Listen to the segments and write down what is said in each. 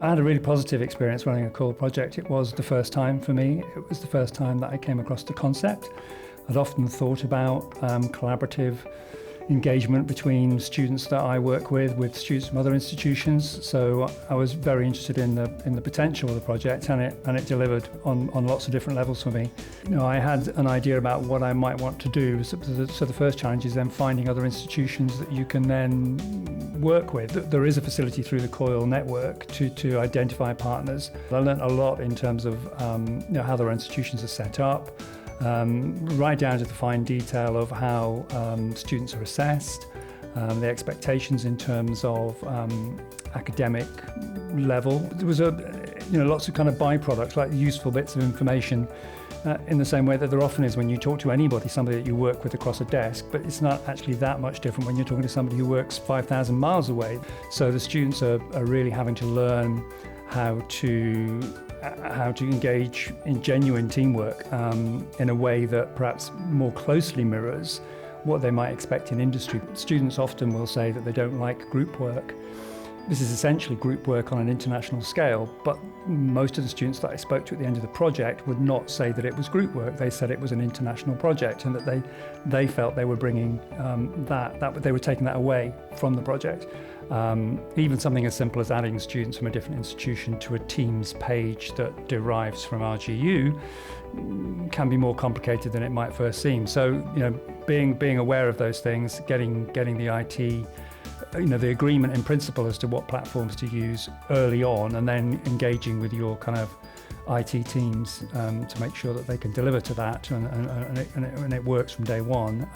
I had a really positive experience running a COIL project. It was the first time for me. It was the first time that I came across the concept. I'd often thought about collaborative engagement between students that I work with students from other institutions. So I was very interested in the potential of the project, and it delivered on lots of different levels for me. I had an idea about what I might want to do. So the first challenge is then finding other institutions that you can then work with. There is a facility through the COIL network to identify partners. I learned a lot in terms of how their institutions are set up. Right down to the fine detail of how students are assessed, the expectations in terms of academic level. There was lots of kind of byproducts, like useful bits of information, in the same way that there often is when you talk to anybody, somebody that you work with across a desk, but it's not actually that much different when you're talking to somebody who works 5,000 miles away. So the students are really having to learn how to engage in genuine teamwork in a way that perhaps more closely mirrors what they might expect in industry. Students often will say that they don't like group work. This is essentially group work on an international scale, but most of the students that I spoke to at the end of the project would not say that it was group work. They said it was an international project, and that they felt they were bringing that they were taking that away from the project. Even something as simple as adding students from a different institution to a Teams page that derives from RGU can be more complicated than it might first seem. So, being aware of those things, getting the IT, the agreement in principle as to what platforms to use early on, and then engaging with your kind of IT teams to make sure that they can deliver to that and it works from day one,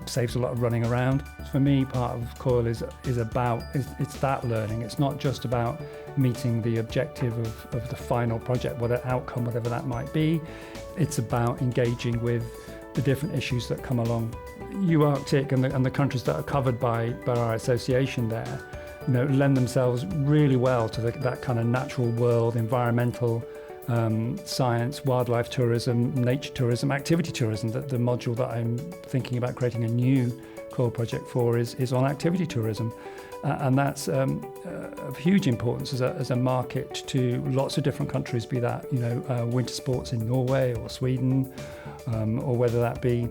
saves a lot of running around. For me, part of COIL is it's that learning. It's not just about meeting the objective of the final project, whatever that might be. It's about engaging with the different issues that come along. UArctic and the countries that are covered by our association there, lend themselves really well to that kind of natural world, environmental science, wildlife tourism, nature tourism, activity tourism. The module that I'm thinking about creating a new COIL project for is on activity tourism. And that's of huge importance as a market to lots of different countries, be that winter sports in Norway or Sweden, or whether that be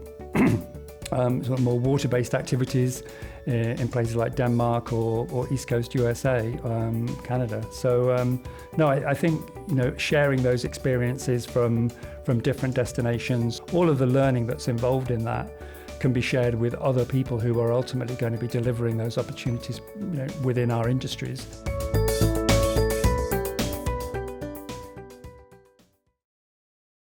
sort of more water-based activities in places like Denmark or East Coast USA, Canada. So I think sharing those experiences from different destinations, all of the learning that's involved in that can be shared with other people who are ultimately going to be delivering those opportunities within our industries.